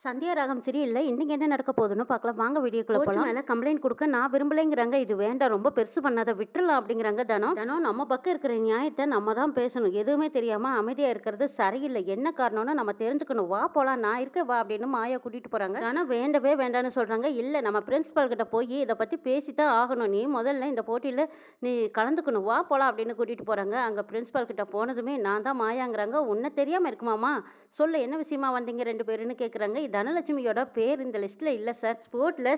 சந்தியா ராகம் சரியில்ல. இன்னைக்கு என்ன நடக்க போகுதுன்னு பார்க்கலாம். வாங்க வீடியோக்குள்ள போலாம். மேல கம்ப்ளைண்ட் குடுக்க நான் விரும்பலைங்கிறாங்க. இது வேண்டாம். ரொம்ப பெருசு பண்ணாத. விட்டுறலாம் அப்படிங்கிறாங்க தனம். தனம் நம்ம பக்கம் இருக்கிற நியாயத்த நம்ம தான் பேசணும். எதுவுமே தெரியாம அமைதியா இருக்கிறது சரியில்ல. என்ன காரணம்னு நம்ம தெரிஞ்சுக்கணும். வா போலாம். நான் இருக்கேன் வா அப்படின்னு மாயா கூட்டிட்டு போறாங்க. தனம் வேண்டவே வேண்டான்னு சொல்றாங்க. இல்ல நம்ம பிரின்சிபால் கிட்ட போய் இத பத்தி பேசித்தான் ஆகணும். நீ முதல்ல இந்த போட்டியில நீ கலந்துக்கணும். வா போலாம் அப்படின்னு கூட்டிட்டு போறாங்க. அங்க பிரின்சிபால் கிட்ட போனதுமே நான் தான் மாயாங்கிறாங்க. உன்ன தெரியாம இருக்குமாமா? சொல்லு என்ன விஷயமா வந்தீங்க 2 பேருன்னு கேட்குறாங்க. தனலட்சுமியோட பேர் இந்த லிஸ்ட்ல இல்ல சார்.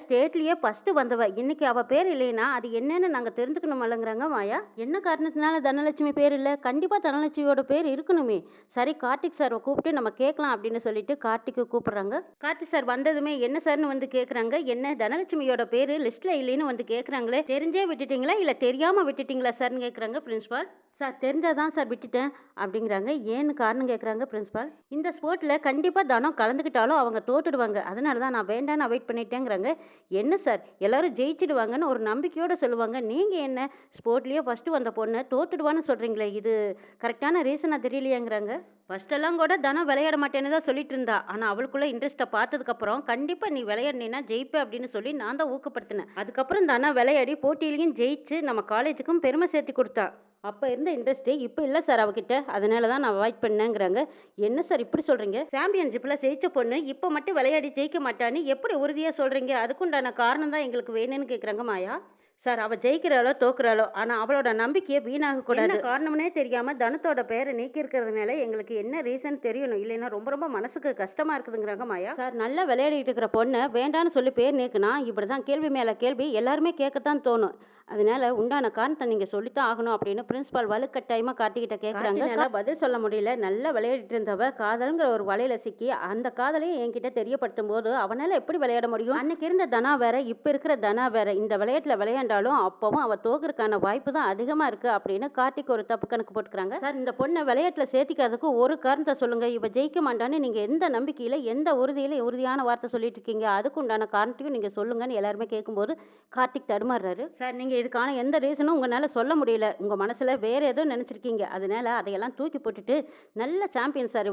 ஸ்டேட்லயே ஃபர்ஸ்ட் வந்தவ. இன்னைக்கு அவ பேர் இல்லைன்னா அது என்னன்னு நாங்க தெரிஞ்சுக்கணுமல்லங்கிறாங்க மாயா. என்ன காரணத்தினால தனலட்சுமி பேர் இல்ல? கண்டிப்பா தனலட்சுமியோட பேர் இருக்கணுமே. சரி கார்த்திக் சாரை கூப்பிட்டு நம்ம கேட்கலாம் அப்படின்னு சொல்லிட்டு கார்த்திக்கு கூப்பிடுறாங்க. கார்த்திக் சார் வந்ததுமே என்ன சார்னு வந்து கேட்குறாங்க. என்ன தனலட்சுமியோட பேரு லிஸ்ட்ல இல்லைன்னு வந்து கேட்குறாங்களே, தெரிஞ்சே விட்டுட்டீங்களா இல்ல தெரியாம விட்டுட்டீங்களா சார்னு கேட்குறாங்க பிரின்சிபால். சார் தெரிஞ்சாதான் சார் விட்டுட்டேன் அப்படிங்கிறாங்க. ஏன்னு காரணம் கேட்குறாங்க பிரின்சிபால். இந்த ஸ்போர்ட்ல கண்டிப்பா தனம் கலந்துக்கிட்டாலும் அவங்க தோத்துடுவாங்க. அதனால தான் நான் வேண்டான்னு அவாய்ட் பண்ணிட்டேங்கிறாங்க. என்ன சார் எல்லாரும் ஜெயிச்சிடுவாங்கன்னு ஒரு நம்பிக்கையோட சொல்லுவாங்க. நீங்க என்ன ஸ்போர்ட்லயே ஃபர்ஸ்ட் வந்த பொண்ணு தோத்துடுவான்னு சொல்றீங்களே, இது கரெக்டான ரீசனா தெரியலையேங்கிறாங்க. ஃபர்ஸ்ட் எல்லாம் கூட தனம் விளையாட மாட்டேன்னு தான் சொல்லிட்டு இருந்தா. ஆனா அவளுக்குள்ள இன்ட்ரெஸ்ட்டை பார்த்ததுக்கு அப்புறம் கண்டிப்பா நீ விளையாடினா ஜெயிப்ப அப்படின்னு சொல்லி நான் தான் ஊக்கப்படுத்தினேன். அதுக்கப்புறம் தானா விளையாடி போட்டியிலையும் ஜெயிச்சு நம்ம காலேஜுக்கும் பெருமை சேர்த்து கொடுத்தா. அப்ப இருந்த இன்ட்ரெஸ்ட் இப்ப இல்ல சார் அவகிட்ட. அதனால தான் நான் அவாய்ட் பண்ணேங்கிறாங்க. என்ன சார் இப்படி சொல்றீங்க? சாம்பியன்ஷிப்ல ஜெயிச்ச பொண்ணு இப்ப மட்டும் விளையாடி ஜெயிக்க மாட்டான்னு எப்படி உறுதியா சொல்றீங்க? அதுக்குண்டான காரணம் தான் எங்களுக்கு வேணும்னு கேக்குறாங்க மாயா. சார் அவ ஜெயிக்கிறாளோ தோக்குறாளோ ஆனா அவளோட நம்பிக்கையை வீணாக கூடாது. என்ன காரணம்னே தெரியாம தனத்தோட பேரை நீக்கி இருக்கிறதுனால எங்களுக்கு என்ன ரீசன் தெரியணும். இல்லைன்னா ரொம்ப ரொம்ப மனசுக்கு கஷ்டமா இருக்குதுங்கிறாங்க மாயா. சார் நல்லா விளையாடிட்டு இருக்கிற பொண்ணை வேண்டான்னு சொல்லி பேர் நீக்குனா இப்படிதான் கேள்வி மேல கேள்வி எல்லாருமே கேட்கத்தான் தோணும். அதனால உண்டான காரணத்தை நீங்க சொல்லித்தான் ஆகணும் அப்படின்னு பிரின்சிபால் வலுக்கட்டாயமா கார்த்திகிட்ட கேட்கறாங்க. பதில் சொல்ல முடியல. நல்லா விளையாடிட்டு இருந்தவ காதல்ங்கிற ஒரு வலையில சிக்கி அந்த காதலையும் என்கிட்ட தெரியப்படுத்தும் போது அவனால எப்படி விளையாட முடியும்? அன்னைக்கு இருந்த தனா வேற இப்ப இருக்கிற தனா வேற. இந்த விளையாட்டுல விளையாண்டாலும் அப்பவும் அவ தோக்குறதுக்கான வாய்ப்பு தான் அதிகமா இருக்கு அப்படின்னு கார்த்திக் ஒரு தப்பு கணக்கு போட்டுக்கிறாங்க. சார் இந்த பொண்ணை விளையாட்டுல சேர்த்திக்காததுக்கு ஒரு காரணத்தை சொல்லுங்க. இவ ஜெயிக்க மாட்டான்னு நீங்க எந்த நம்பிக்கையில எந்த உறுதியான வார்த்தை சொல்லிட்டு இருக்கீங்க? அதுக்கு உண்டான காரணத்தையும் நீங்க சொல்லுங்கன்னு எல்லாருமே கேட்கும்போது கார்த்திக் தடுமாறுறாரு. சார் நீங்க இதுக்கான எந்த ரீசனும் உங்களால சொல்ல முடியல. உங்க மனசுல வேற ஏதோ நினைச்சிருக்கீங்க. அதனால அதையெல்லாம் தூக்கி போட்டுட்டு நல்ல சாம்பியன் சார்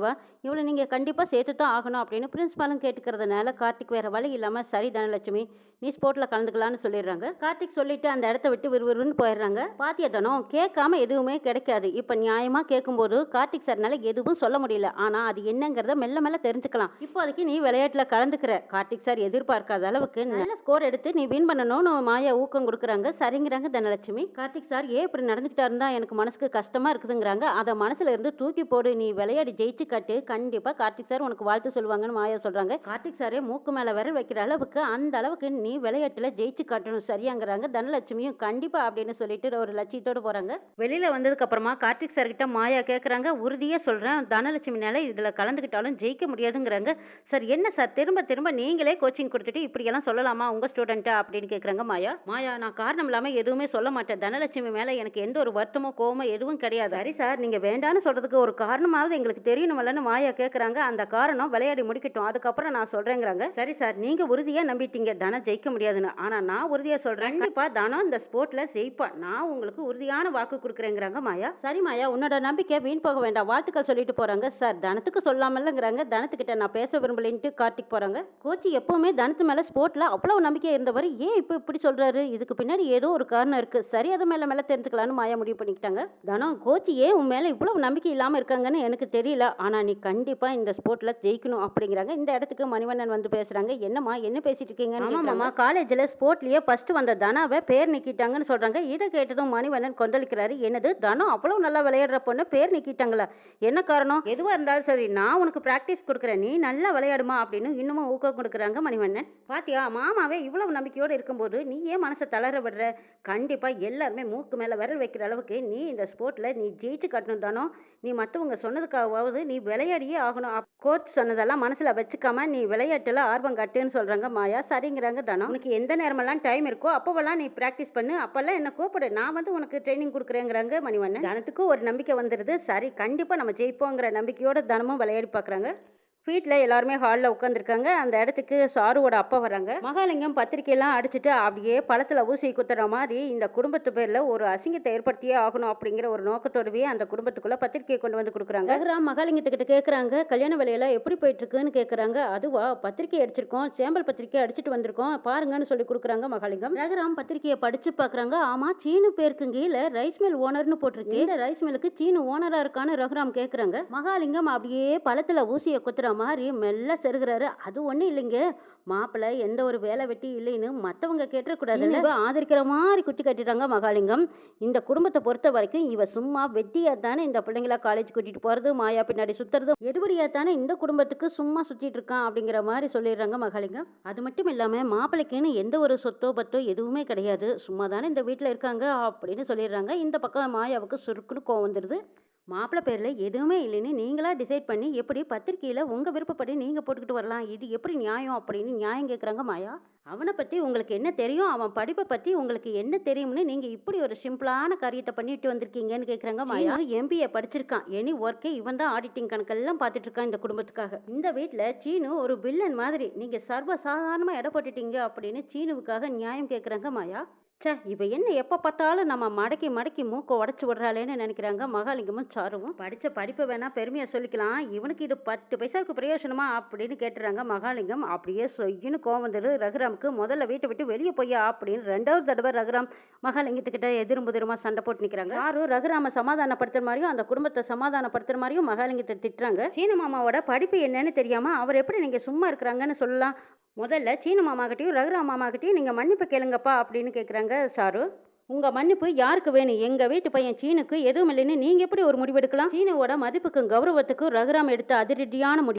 இவளை நீங்க கண்டிப்பா சேர்த்து தான் ஆகணும் அப்படின்னு பிரின்சிபாலும் கேட்டுக்கிறதுனால கார்த்திக் வேற வழி இல்லாம சரி தனலட்சுமி நீ ஸ்போர்ட்ல கலந்துக்கலாம்னு சொல்லிடுறாங்க. கார்த்திக் சொல்லிட்டு அந்த இடத்த விட்டு விறுவிறுன்னு போயிடுறாங்க. பாத்தியா தனம் கேட்காம எதுவுமே கிடைக்காது. இப்ப நியாயமா கேட்கும்போது கார்த்திக் சார்னால எதுவும் சொல்ல முடியல. ஆனா அது என்னங்கிறத மெல்ல மெல்ல தெரிஞ்சுக்கலாம். இப்போதைக்கு நீ விளையாட்டுல கலந்துக்கிற கார்த்திக் சார் எதிர்பார்க்காத அளவுக்கு நல்ல ஸ்கோர் எடுத்து நீ வின் பண்ணணும்னு மாயா ஊக்கம் கொடுக்குறாங்க. சரிங்கிறாங்க தனலட்சுமி. கார்த்திக் சார் ஏன் இப்படி நடந்துக்கிட்டாருன்னு தான் எனக்கு மனசுக்கு கஷ்டமா இருக்குதுங்கிறாங்க. அதை மனசுல இருந்து தூக்கி போடு. நீ விளையாடி ஜெயிச்சு காட்டு. கண்டிப்பா கார்த்திக் சார் உனக்கு வாழ்த்து சொல்லுவாங்கன்னு மாயா சொல்றாங்க. கார்த்திக் சாரே மூக்கு மேல விரல் வைக்கிற அளவுக்கு அந்த அளவுக்கு நீ விளையாட்டுல ஜெயிச்சு காட்டணும் சரியாங்கிறாங்க. தனலட்சுமியும் கண்டிப்பா அப்படின்னு சொல்லிட்டு ஒரு லட்சியத்தோடு போறாங்க. வெளியில வந்ததுக்கு அப்புறமா கார்த்திக் சார் கிட்ட மாயா கேக்குறாங்க. உறுதியா சொல்றேன் தனலட்சுமினால இதுல கலந்துக்கிட்டாலும் ஜெயிக்க முடியாதுங்கிறாங்க. சார் என்ன சார் திரும்ப திரும்ப நீங்களே கோச்சிங் கொடுத்துட்டு இப்படி எல்லாம் சொல்லலாமா உங்க ஸ்டூடெண்ட்டா அப்படின்னு கேக்குறாங்க மாயா. மாயா நான் காரணம் இல்லாம எதுவுமே சொல்ல மாட்டேன். தனலட்சுமி மேல எனக்கு எந்த ஒரு வருத்தமோ கோவமோ எதுவும் கிடையாது. சரி சார் நீங்க வேண்டான்னு சொல்றதுக்கு ஒரு காரணமாவது எங்களுக்கு தெரியணுமல்லன்னு மாயா கேக்குறாங்க. அந்த காரணம் விளையாடி முடிக்கட்டும் அதுக்கப்புறம் நான் சொல்றேங்கிறாங்க. சரி சார் நீங்க உறுதியா நம்பிட்டீங்க தனம் ஜெயிக்க முடியாதுன்னு. ஆனா நான் உறுதியா சொல்றேன் கண்டிப்பா தனம் இந்த ஸ்போர்ட்ல ஜெயிப்பா. நான் உங்களுக்கு உறுதியான வாக்கு கொடுக்குறேங்கிறாங்க மாயா. சரி மாயா உன்னோட நம்பிக்கை வீண் போக வேண்டாம். வாழ்த்துக்கள் சொல்லிட்டு போறாங்க. சார் தனத்துக்கு சொல்லாமல்லங்கிறாங்க. தனத்துக்கிட்ட நான் பேச விரும்பலின்ட்டு கார்த்திக் போறாங்க. கோச் எப்பவுமே தனத்து மேல ஸ்போர்ட்ல அவ்வளவு நம்பிக்கை இருந்தவர் ஏன் இப்ப இப்படி சொல்றாரு? இதுக்கு பின்னாடி ஏதோ ஒரு காரணம் இருக்கு. சரி அது மேல மேல தெரிஞ்சுக்கலாம்னு மாயா முடிவு பண்ணிக்கிட்டாங்க. தனம் கோச் ஏன் உன் மேல இவ்வளவு நம்பிக்கை இல்லாம இருக்காங்கன்னு எனக்கு தெரியல. ஆனா நீ கண்டிப்பா இந்த ஸ்போர்ட்ல ஜெயிக்கணும் அப்படிங்கிறாங்க. இந்த இடத்துக்கு மணிவண்ணன் வந்து பேசுறாங்க. என்னம்மா என்ன பேசிட்டு இருக்கீங்கன்னு. ஆமா மாமா காலேஜ்ல ஸ்போர்ட்லயே ஃபர்ஸ்ட் வந்த தனாவை பேர் நீக்கிட்டாங்கன்னு சொல்றாங்க. இதை கேட்டதும் மணிவண்ணன் கொந்தளிக்கிறாரு. என்னது தனம் அவ்வளவு நல்லா விளையாடுற பொண்ணு பேர் நீக்கிட்டாங்களா? என்ன காரணம்? எதுவா இருந்தாலும் சரி நான் உனக்கு பிராக்டிஸ் கொடுக்குறேன். நீ நல்லா விளையாடுமா அப்படின்னு இன்னமும் ஊக்கம் கொடுக்குறாங்க மணிவண்ணன். பாத்தியா மாமாவே இவ்வளவு நம்பிக்கையோடு இருக்கும்போது நீ ஏன் மனசை தளர விடுற? கண்டிப்பா எல்லாருமே மூக்கு மேல விரல் வைக்கிற அளவுக்கு நீ இந்த ஸ்போர்ட்ல நீ ஜெயிச்சு காட்டணும் தானோ. நீ மற்றவங்க சொன்னதுக்காகவாவது நீ விளையாடியே ஆகணும். கோச் சொன்னதெல்லாம் மனசுல வச்சுக்காம நீ விளையாட்டுல ஆர்வம் காட்டுன்னு சொல்றாங்க மாயா. சரிங்கிறாங்க தானோ. உனக்கு எந்த நேரமெல்லாம் டைம் இருக்கோ அப்போவெல்லாம் நீ பிராக்டிஸ் பண்ணு. அப்பெல்லாம் என்ன கூப்பிடு. நான் வந்து உனக்கு ட்ரைனிங் கொடுக்குறேங்கிறாங்க மணிவண்ணன். தனத்துக்கும் ஒரு நம்பிக்கை வந்துடுது. சரி கண்டிப்பா நம்ம ஜெயிப்போங்கிற நம்பிக்கையோட தனமும் விளையாடி பார்க்குறாங்க. வீட்ல எல்லாருமே ஹால்ல உட்காந்துருக்காங்க. அந்த இடத்துக்கு சாருவோட அப்பா வராங்க. மகாலிங்கம் பத்திரிக்கையெல்லாம் அடிச்சுட்டு அப்படியே பழத்துல ஊசி குத்துற மாதிரி இந்த குடும்பத்து பேர்ல ஒரு அசிங்கத்தை ஏற்படுத்தியே ஆகணும் அப்படிங்கிற ஒரு நோக்கத்தோடவே அந்த குடும்பத்துக்குள்ள பத்திரிக்கையை கொண்டு வந்து கொடுக்குறாங்க. ரகுராம் மகாலிங்கத்துக்கிட்ட கேட்குறாங்க, கல்யாண வேலையெல்லாம் எப்படி போயிட்டு இருக்குன்னு கேட்குறாங்க. அதுவா, பத்திரிக்கை அடிச்சிருக்கோம், சேம்பல் பத்திரிக்கை அடிச்சுட்டு வந்திருக்கோம் பாருங்கன்னு சொல்லி கொடுக்குறாங்க மகாலிங்கம். ரகுராம் பத்திரிக்கையை படிச்சு பார்க்குறாங்க. ஆமா, சீனு பேருக்கு கீழே ரைஸ் மில் ஓனர்னு போட்டிருக்கு. இந்த ரைஸ் மில்லுக்கு சீனு ஓனரா இருக்கான்னு ரகுராம் கேட்குறாங்க. மகாலிங்கம் அப்படியே பழத்துல ஊசியை குத்துற மாதிரி மெல்ல செருகிறாரு. அது ஒன்றும் இல்லைங்க, மாப்பிள்ளை எந்த ஒரு வேலை வெட்டி இல்லைன்னு மற்றவங்க கேட்டுறக்கூடாதுன்னு இவ ஆதரிக்கிற மாதிரி குத்தி கட்டிட்டாங்க மகாலிங்கம். இந்த குடும்பத்தை பொறுத்த வரைக்கும் இவ சும்மா வெட்டியா தானே இந்த பிள்ளைங்கள காலேஜ் கூட்டிட்டு போறது, மாயா பின்னாடி சுத்துறது, எடுபடியா தானே இந்த குடும்பத்துக்கு சும்மா சுத்திட்டு இருக்கான் அப்படிங்கிற மாதிரி சொல்லிடுறாங்க மகாலிங்கம். அது மட்டும் இல்லாம மாப்பிள்ளைக்குன்னு எந்த ஒரு சொத்தோ பத்தோ எதுவுமே கிடையாது, சும்மா தானே இந்த வீட்டில் இருக்காங்க அப்படின்னு சொல்லிடுறாங்க. இந்த பக்கம் மாயாவுக்கு சுருக்குன்னு கோவம் வந்துடுது. மாப்பிள்ளை பேரில் எதுவுமே இல்லைன்னு நீங்களா டிசைட் பண்ணி எப்படி பத்திரிக்கையில் உங்கள் விருப்பப்படி நீங்கள் போட்டுக்கிட்டு வரலாம், இது எப்படி நியாயம் அப்படின்னு நியாயம் கேட்குறாங்க மாயா. அவனை பற்றி உங்களுக்கு என்ன தெரியும், அவன் படிப்பை பற்றி உங்களுக்கு என்ன தெரியும்னு நீங்கள் இப்படி ஒரு சிம்பிளான காரியத்தை பண்ணிட்டு வந்திருக்கீங்கன்னு கேட்குறாங்க மாயா. எம்பிஏ படிச்சிருக்கான், எனி ஒர்க்கே இவன் தான் ஆடிட்டிங் கணக்கெல்லாம் பார்த்துட்டு இருக்கான் இந்த குடும்பத்துக்காக. இந்த வீட்டில் சீனு ஒரு வில்லன் மாதிரி நீங்கள் சர்வ சாதாரணமாக எடை போட்டுட்டீங்க அப்படின்னு சீனுவுக்காக நியாயம் கேட்குறாங்க மாயா. ச்சே, இவ என்ன எப்போ பார்த்தாலும் நம்ம மடக்கி மடக்கி மூக்கை உடச்சி விடுறாளேன்னு நினைக்கிறாங்க மகாலிங்கமும் சாருவும். படித்த படிப்பை வேணா பெருமையாக சொல்லிக்கலாம், இவனுக்கு இது 10 பைசாவுக்கு பிரயோஜனமா அப்படின்னு கேட்டுறாங்க மகாலிங்கம். அப்படியே சொய்யின்னு கோவம் வந்துடுது ரகுராமுக்கு. முதல்ல வீட்டை விட்டு வெளியே போய்யா அப்படின்னு 2வது தடவை ரகுராம் மகாலிங்கத்துக்கிட்ட எதிரும் சண்டை போட்டு நிற்கிறாங்க. சாரு ரகுராம சமாதானப்படுத்துற மாதிரியும் அந்த குடும்பத்தை சமாதானப்படுத்துற மாதிரியும் மகாலிங்கத்தை திட்டுறாங்க. சீன மாமாவோட படிப்பு என்னன்னு தெரியாம அவர் எப்படி நீங்க சும்மா இருக்கிறாங்கன்னு சொல்லலாம். முதல்ல சீன மாமாகிட்டையும் ரகுராம் மாமாகிட்டையும் நீங்கள் மன்னிப்பு கேளுங்கப்பா அப்படின்னு கேட்குறாங்க சாரு. உங்கள் மன்னிப்பு யாருக்கு வேணும், எங்கள் வீட்டு பையன் சீனுக்கு எதுவும் இல்லைன்னு நீங்கள் எப்படி ஒரு முடிவெடுக்கலாம்? சீனுவோட மதிப்புக்கும் கௌரவத்துக்கும் ரகுராம் எடுத்த அதிரடியான முடிவு.